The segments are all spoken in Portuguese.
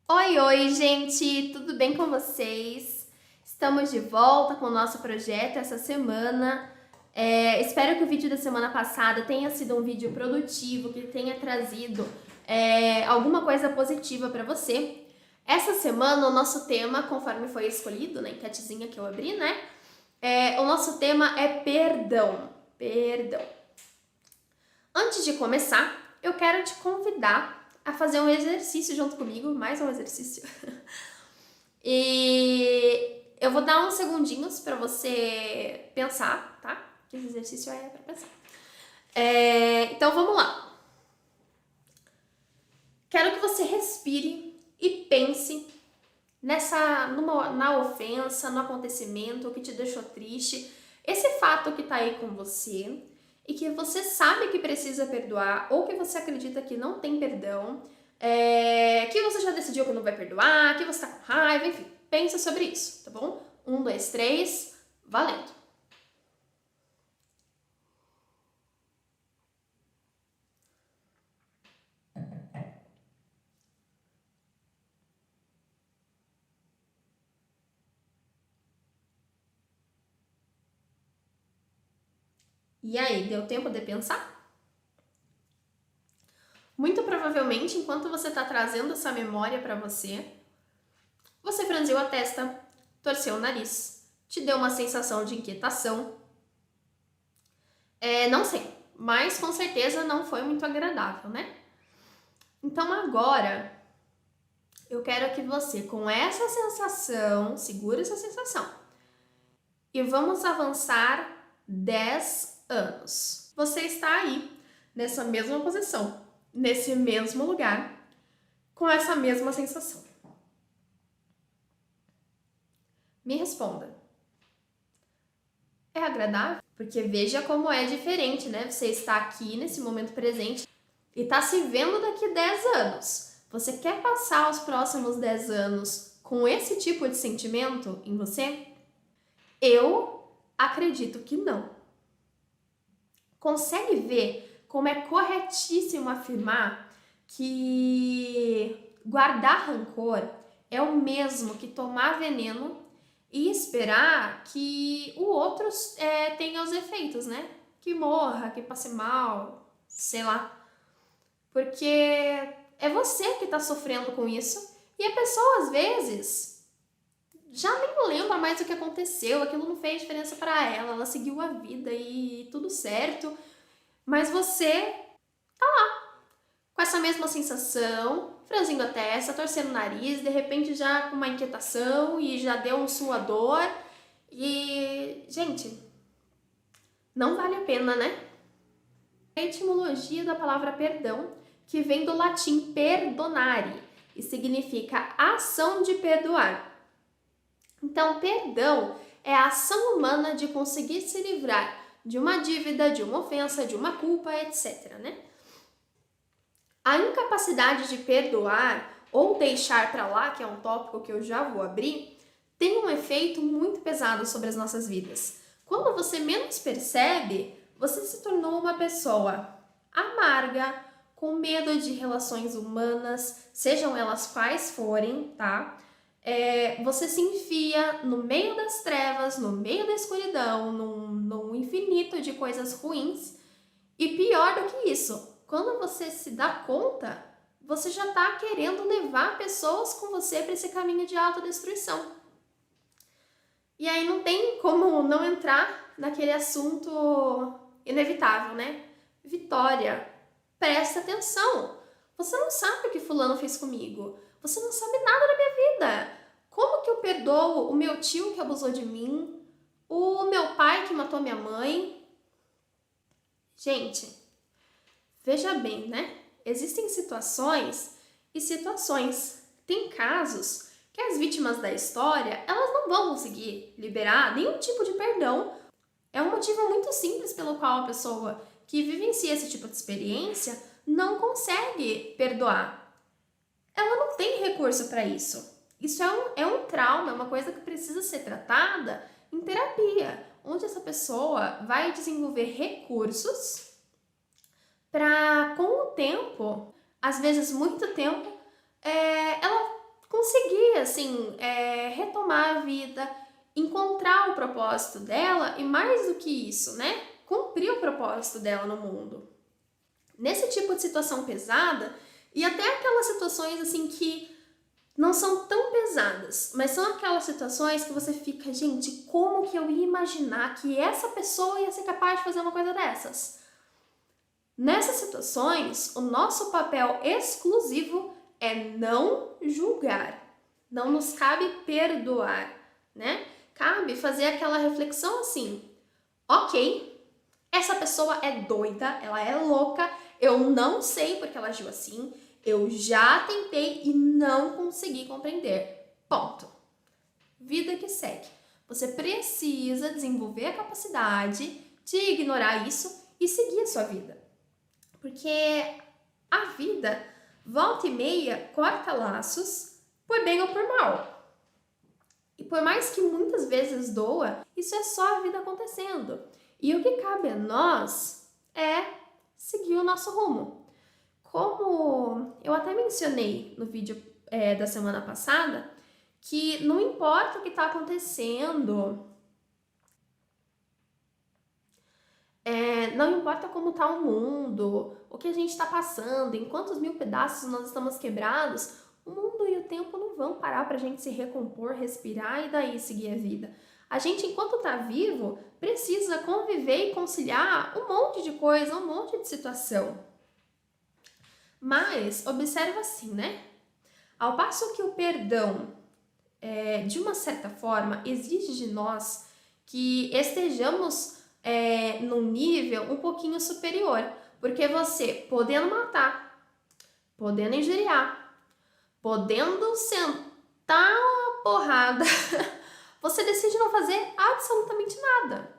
Oi, oi, gente! Tudo bem com vocês? Estamos de volta com o nosso projeto essa semana. Espero que o vídeo da semana passada tenha sido um vídeo produtivo, que tenha trazido alguma coisa positiva para você. Essa semana, o nosso tema, conforme foi escolhido na enquetezinha que eu abri, né? O nosso tema é perdão. Perdão. Antes de começar, eu quero te convidar a fazer um exercício junto comigo, mais um exercício. E eu vou dar uns segundinhos para você pensar, tá? Que esse exercício é para pensar. Então vamos lá. Quero que você respire e pense na ofensa, no acontecimento que te deixou triste, esse fato que tá aí com você e que você sabe que precisa perdoar ou que você acredita que não tem perdão, que você já decidiu que não vai perdoar, que você tá com raiva, enfim, pensa sobre isso, tá bom? 1, 2, 3, valendo! E aí, deu tempo de pensar? Muito provavelmente, enquanto você está trazendo essa memória para você, você franziu a testa, torceu o nariz, te deu uma sensação de inquietação. Não sei, mas com certeza não foi muito agradável, né? Então agora, eu quero que você, com essa sensação, segure essa sensação. E vamos avançar 10 anos. Você está aí, nessa mesma posição, nesse mesmo lugar, com essa mesma sensação. Me responda. É agradável? Porque veja como é diferente, né? Você está aqui nesse momento presente e está se vendo daqui 10 anos. Você quer passar os próximos 10 anos com esse tipo de sentimento em você? Eu acredito que não. Consegue ver como é corretíssimo afirmar que guardar rancor é o mesmo que tomar veneno e esperar que o outro tenha os efeitos, né? Que morra, que passe mal, sei lá. Porque é você que tá sofrendo com isso e a pessoa, às vezes, já nem lembra mais o que aconteceu, aquilo não fez diferença para ela, ela seguiu a vida e tudo certo, mas você com essa mesma sensação, franzindo a testa, torcendo o nariz, de repente já com uma inquietação e já deu um suador. E, gente, não vale a pena, né? A etimologia da palavra perdão, que vem do latim perdonare e significa ação de perdoar. Então, perdão é a ação humana de conseguir se livrar de uma dívida, de uma ofensa, de uma culpa, etc, né? A incapacidade de perdoar ou deixar para lá, que é um tópico que eu já vou abrir, tem um efeito muito pesado sobre as nossas vidas. Quando você menos percebe, você se tornou uma pessoa amarga, com medo de relações humanas, sejam elas quais forem, tá? Você se enfia no meio das trevas, no meio da escuridão, num infinito de coisas ruins. E pior do que isso, quando você se dá conta, você já está querendo levar pessoas com você para esse caminho de autodestruição. E aí não tem como não entrar naquele assunto inevitável, né? Vitória, presta atenção. Você não sabe o que fulano fez comigo. Você não sabe nada da minha vida. Como que eu perdoo o meu tio que abusou de mim? O meu pai que matou minha mãe? Gente, veja bem, né? Existem situações e situações. Tem casos que as vítimas da história, elas não vão conseguir liberar nenhum tipo de perdão. É um motivo muito simples pelo qual a pessoa que vivencia esse tipo de experiência não consegue perdoar. Ela não tem recurso para isso. Isso é um trauma, é uma coisa que precisa ser tratada em terapia, onde essa pessoa vai desenvolver recursos para, com o tempo, às vezes muito tempo, ela assim, retomar a vida, encontrar o propósito dela e mais do que isso, né? Cumprir o propósito dela no mundo. Nesse tipo de situação pesada, e até aquelas situações assim que não são tão pesadas, mas são aquelas situações que você fica, gente, como que eu ia imaginar que essa pessoa ia ser capaz de fazer uma coisa dessas? Nessas situações, o nosso papel exclusivo é não julgar. Não nos cabe perdoar, né? Cabe fazer aquela reflexão assim: ok, essa pessoa é doida, ela é louca, eu não sei porque ela agiu assim, eu já tentei e não consegui compreender. Ponto. Vida que segue. Você precisa desenvolver a capacidade de ignorar isso e seguir a sua vida. Porque a vida, volta e meia, corta laços por bem ou por mal. E por mais que muitas vezes doa, isso é só a vida acontecendo. E o que cabe a nós é seguir o nosso rumo. Como eu até mencionei no vídeo da semana passada, que não importa o que está acontecendo, não importa como está o mundo, o que a gente está passando, em quantos mil pedaços nós estamos quebrados, o mundo e o tempo não vão parar para a gente se recompor, respirar e daí seguir a vida. A gente, enquanto está vivo, precisa conviver e conciliar um monte de coisa, um monte de situação. Mas, observa assim, né? Ao passo que o perdão, de uma certa forma, exige de nós que estejamos num nível um pouquinho superior. Porque você, podendo matar, podendo injuriar, podendo sentar uma porrada, você decide não fazer absolutamente nada.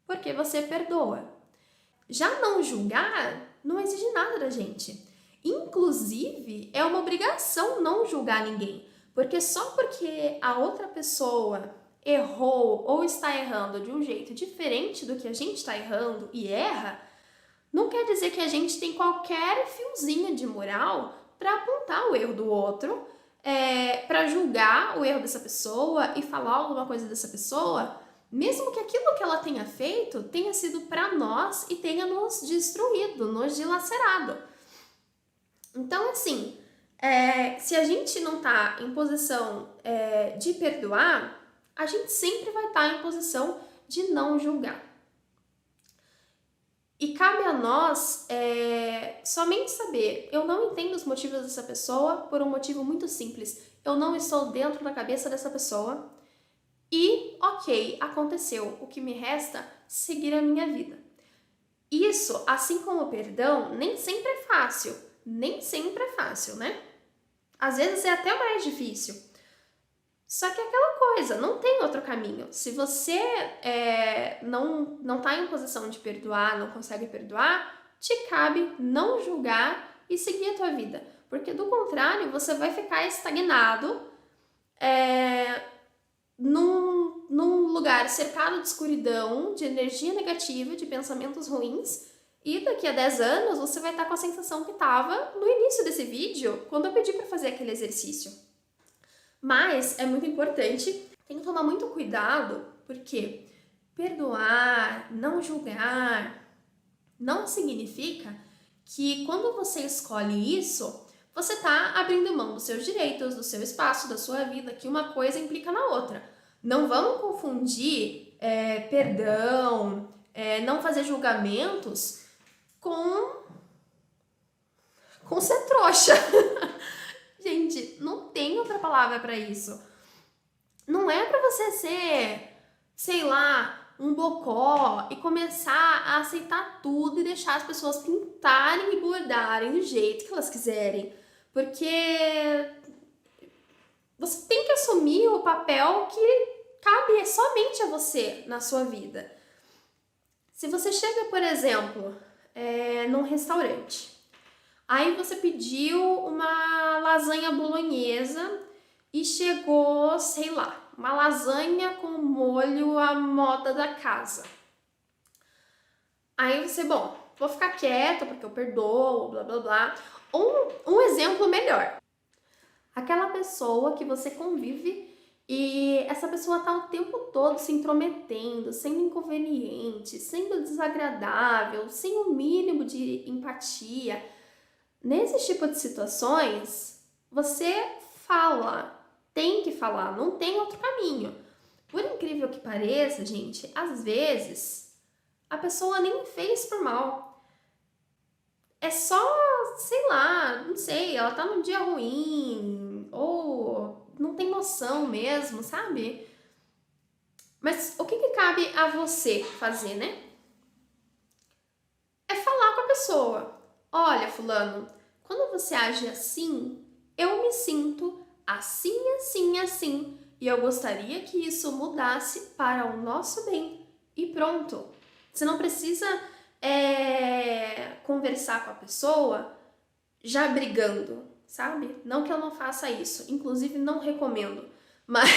Porque você perdoa. Já não julgar não exige nada da gente. Inclusive, é uma obrigação não julgar ninguém. Porque só porque a outra pessoa errou ou está errando de um jeito diferente do que a gente está errando e erra, não quer dizer que a gente tem qualquer fiozinho de moral para apontar o erro do outro, para julgar o erro dessa pessoa e falar alguma coisa dessa pessoa, mesmo que aquilo que ela tenha feito tenha sido para nós e tenha nos destruído, nos dilacerado. Então, assim, se a gente não está em posição de perdoar, a gente sempre vai estar em posição de não julgar. E cabe a nós somente saber, eu não entendo os motivos dessa pessoa por um motivo muito simples. Eu não estou dentro da cabeça dessa pessoa e, ok, aconteceu. O que me resta, seguir a minha vida. Isso, assim como o perdão, nem sempre é fácil. Nem sempre é fácil, né? Às vezes é até mais difícil. Só que é aquela coisa, não tem outro caminho. Se você não está em posição de perdoar, não consegue perdoar, te cabe não julgar e seguir a tua vida. Porque do contrário, você vai ficar estagnado num lugar cercado de escuridão, de energia negativa, de pensamentos ruins. E daqui a 10 anos você vai estar com a sensação que estava no início desse vídeo, quando eu pedi para fazer aquele exercício. Mas é muito importante, tem que tomar muito cuidado, porque perdoar, não julgar, não significa que quando você escolhe isso, você está abrindo mão dos seus direitos, do seu espaço, da sua vida, que uma coisa implica na outra. Não vamos confundir perdão, não fazer julgamentos com ser trouxa. Gente, não tem outra palavra para isso. Não é para você ser, sei lá, um bocó e começar a aceitar tudo e deixar as pessoas pintarem e bordarem do jeito que elas quiserem. Porque você tem que assumir o papel que cabe somente a você na sua vida. Se você chega, por exemplo, num restaurante, aí você pediu uma lasanha bolonhesa e chegou, sei lá, uma lasanha com molho à moda da casa. Aí você, bom, vou ficar quieta porque eu perdoo, blá blá blá. Um exemplo melhor. Aquela pessoa que você convive e essa pessoa tá o tempo todo se intrometendo, sendo inconveniente, sendo desagradável, sem o mínimo de empatia. Nesse tipo de situações, você fala, tem que falar, não tem outro caminho. Por incrível que pareça, gente, às vezes a pessoa nem fez por mal. É só, sei lá, não sei, ela tá num dia ruim, ou não tem noção mesmo, sabe? Mas o que cabe a você fazer, né? É falar com a pessoa. Olha, fulano, quando você age assim, eu me sinto assim, assim, assim, e eu gostaria que isso mudasse para o nosso bem. E pronto. Você não precisa conversar com a pessoa já brigando, sabe? Não que eu não faça isso, inclusive não recomendo, mas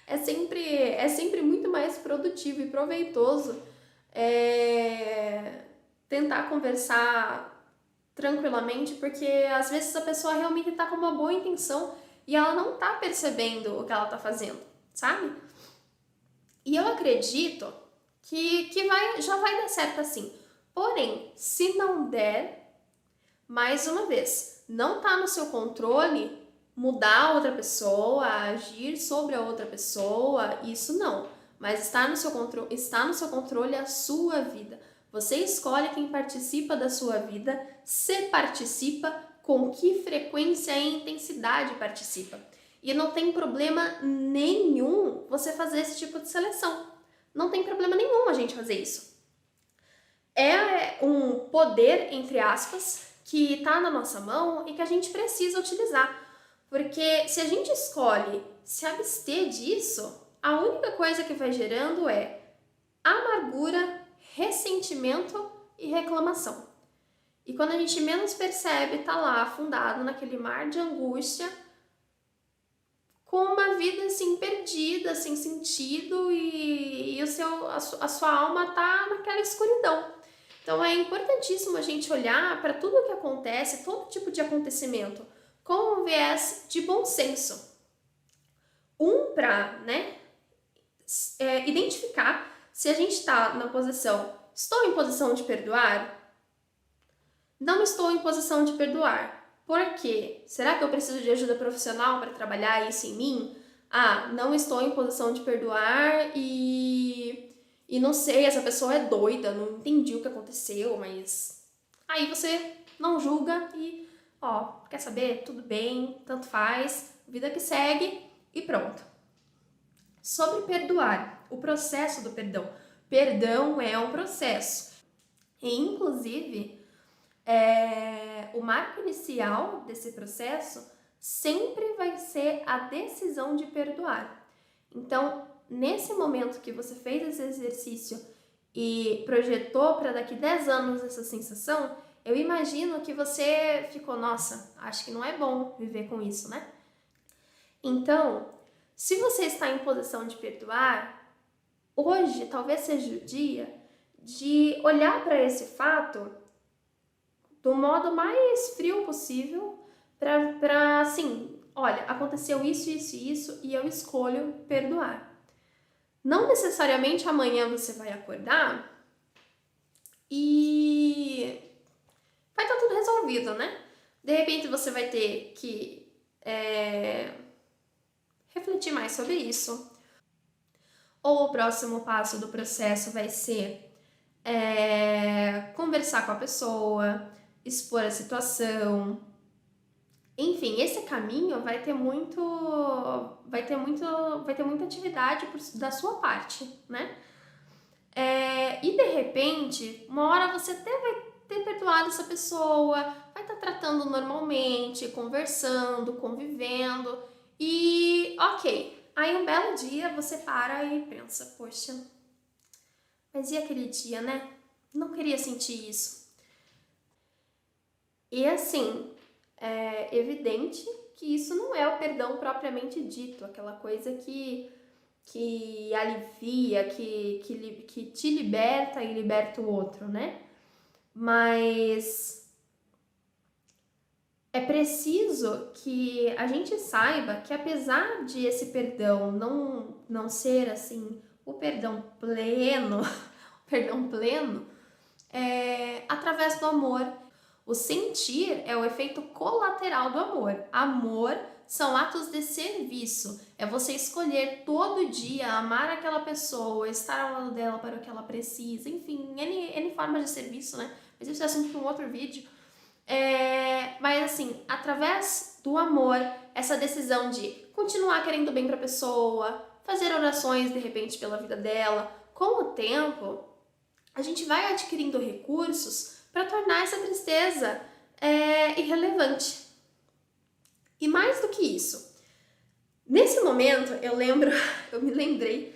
é sempre muito mais produtivo e proveitoso tentar conversar tranquilamente, porque às vezes a pessoa realmente tá com uma boa intenção e ela não tá percebendo o que ela tá fazendo, sabe? E eu acredito que já vai dar certo assim. Porém, se não der, mais uma vez, não tá no seu controle mudar a outra pessoa, agir sobre a outra pessoa, isso não. Mas está no seu controle a sua vida. Você escolhe quem participa da sua vida, se participa, com que frequência e intensidade participa. E não tem problema nenhum você fazer esse tipo de seleção. Não tem problema nenhum a gente fazer isso. É um poder, entre aspas, que está na nossa mão e que a gente precisa utilizar. Porque se a gente escolhe se abster disso, a única coisa que vai gerando é amargura, ressentimento e reclamação. E quando a gente menos percebe, tá lá afundado naquele mar de angústia, com uma vida assim perdida, sem sentido e a sua alma tá naquela escuridão. Então é importantíssimo a gente olhar para tudo o que acontece, todo tipo de acontecimento, com um viés de bom senso. Para, identificar se a gente está na posição, estou em posição de perdoar? Não estou em posição de perdoar. Por quê? Será que eu preciso de ajuda profissional para trabalhar isso em mim? Ah, não estou em posição de perdoar e não sei, essa pessoa é doida, não entendi o que aconteceu, mas aí você não julga e, quer saber? Tudo bem, tanto faz, vida que segue e pronto. Sobre perdoar, o processo do perdão. Perdão é um processo. E, inclusive, o marco inicial desse processo sempre vai ser a decisão de perdoar. Então, nesse momento que você fez esse exercício e projetou para daqui 10 anos essa sensação, eu imagino que você ficou, nossa, acho que não é bom viver com isso, né? Então, se você está em posição de perdoar, hoje talvez seja o dia de olhar para esse fato do modo mais frio possível para assim, olha, aconteceu isso, isso e isso e eu escolho perdoar. Não necessariamente amanhã você vai acordar e vai estar tudo resolvido, né? De repente você vai ter que refletir mais sobre isso. Ou o próximo passo do processo vai ser conversar com a pessoa, expor a situação. Enfim, esse caminho vai ter muita atividade da sua parte, né? E de repente, uma hora você até vai ter perdoado essa pessoa, vai estar tratando normalmente, conversando, convivendo e ok. Aí um belo dia você para e pensa, poxa, mas e aquele dia, né? Não queria sentir isso. E assim, é evidente que isso não é o perdão propriamente dito, aquela coisa que alivia, que te liberta e liberta o outro, né? Mas É preciso que a gente saiba que apesar de esse perdão não ser assim o perdão pleno, o perdão pleno, através do amor. O sentir é o efeito colateral do amor. Amor são atos de serviço. É você escolher todo dia amar aquela pessoa, estar ao lado dela para o que ela precisa, enfim, N formas de serviço, né? Mas isso é assunto para um outro vídeo. Mas assim, através do amor, essa decisão de continuar querendo bem para a pessoa, fazer orações de repente pela vida dela, com o tempo, a gente vai adquirindo recursos para tornar essa tristeza irrelevante. E mais do que isso, nesse momento eu me lembrei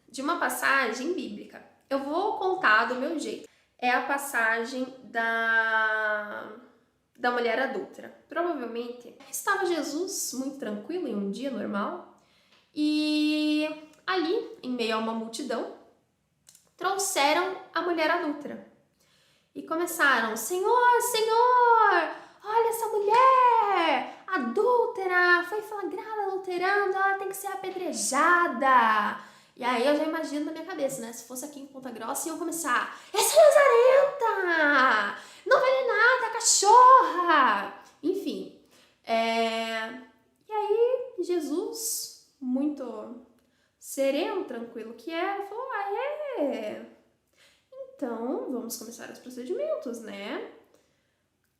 de uma passagem bíblica. Eu vou contar do meu jeito. É a passagem da mulher adúltera. Provavelmente estava Jesus muito tranquilo em um dia normal e ali, em meio a uma multidão, trouxeram a mulher adúltera e começaram: Senhor, Senhor, olha essa mulher adúltera, foi flagrada adulterando, ela tem que ser apedrejada. E aí eu já imagino na minha cabeça, né? Se fosse aqui em Ponta Grossa, iam começar: essa lazarenta! Não vale nada, cachorra! Enfim. E aí Jesus, muito sereno, tranquilo que era, falou: então vamos começar os procedimentos, né?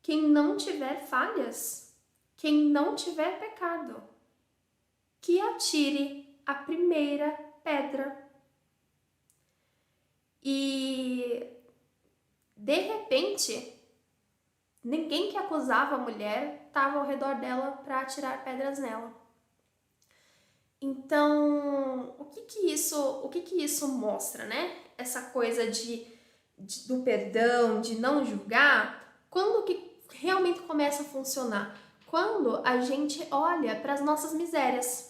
Quem não tiver falhas, quem não tiver pecado, que atire a primeira pedra. E de repente, ninguém que acusava a mulher estava ao redor dela para atirar pedras nela. Então, o que isso mostra, né? Essa coisa do perdão, de não julgar, quando que realmente começa a funcionar? Quando a gente olha para as nossas misérias.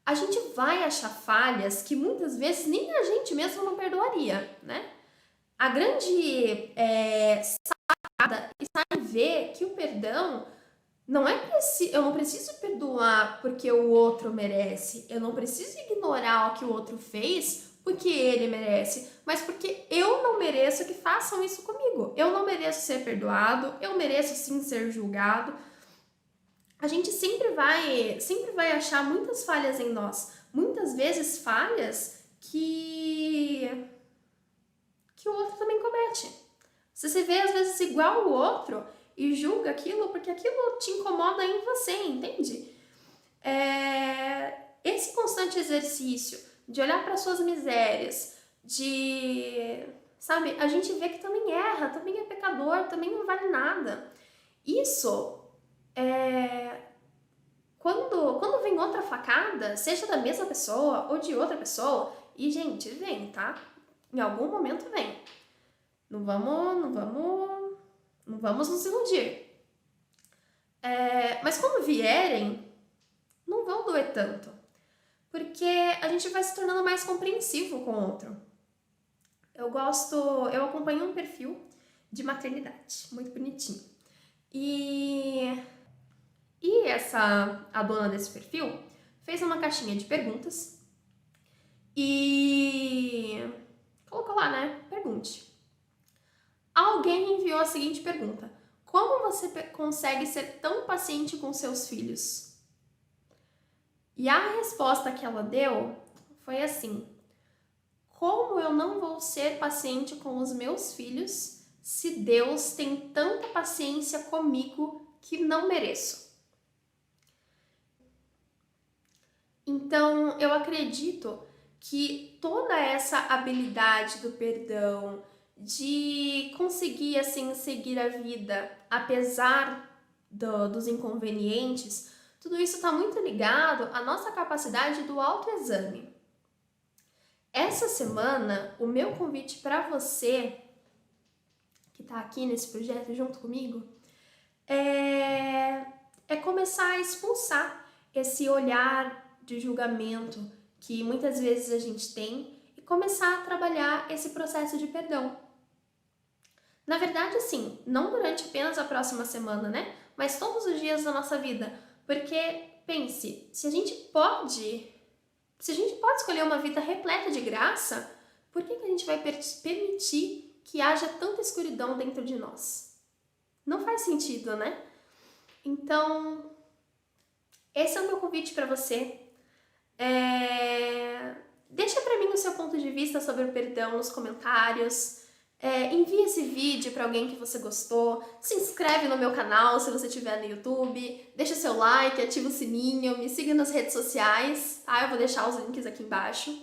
A gente vai achar falhas que muitas vezes nem a gente mesmo não perdoaria, né? A grande sacada está em ver que o perdão não é eu não preciso perdoar porque o outro merece. Eu não preciso ignorar o que o outro fez porque ele merece, mas porque eu não mereço que façam isso comigo. Eu não mereço ser perdoado, eu mereço sim ser julgado. A gente sempre vai achar muitas falhas em nós. Muitas vezes falhas que o outro também comete. Você se vê às vezes igual o outro e julga aquilo porque aquilo te incomoda em você, entende? Esse constante exercício de olhar para suas misérias, sabe, a gente vê que também erra, também é pecador, também não vale nada. Isso quando vem outra facada, seja da mesma pessoa ou de outra pessoa, e gente, vem, tá? Em algum momento vem. Não vamos nos iludir. Mas quando vierem, não vão doer tanto. Porque a gente vai se tornando mais compreensivo com o outro. Eu acompanho um perfil de maternidade, muito bonitinho. E a dona desse perfil fez uma caixinha de perguntas e colocou lá, né? Pergunte. Alguém enviou a seguinte pergunta: como você consegue ser tão paciente com seus filhos? E a resposta que ela deu foi assim: como eu não vou ser paciente com os meus filhos se Deus tem tanta paciência comigo que não mereço? Então, eu acredito que toda essa habilidade do perdão, de conseguir assim seguir a vida apesar dos inconvenientes, tudo isso está muito ligado à nossa capacidade do autoexame. Essa semana, o meu convite para você que está aqui nesse projeto junto comigo é começar a expulsar esse olhar de julgamento que muitas vezes a gente tem e começar a trabalhar esse processo de perdão. Na verdade, assim, não durante apenas a próxima semana, né? Mas todos os dias da nossa vida. Porque, pense, se a gente pode escolher uma vida repleta de graça, por que a gente vai permitir que haja tanta escuridão dentro de nós? Não faz sentido, né? Então, esse é o meu convite para você. Deixa para mim o seu ponto de vista sobre o perdão nos comentários. Envie esse vídeo para alguém que você gostou. Se inscreve no meu canal se você estiver no YouTube. Deixa seu like, ativa o sininho, me siga nas redes sociais, tá? Eu vou deixar os links aqui embaixo.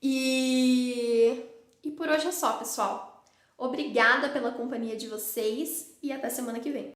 E por hoje é só, pessoal. Obrigada pela companhia de vocês e até semana que vem.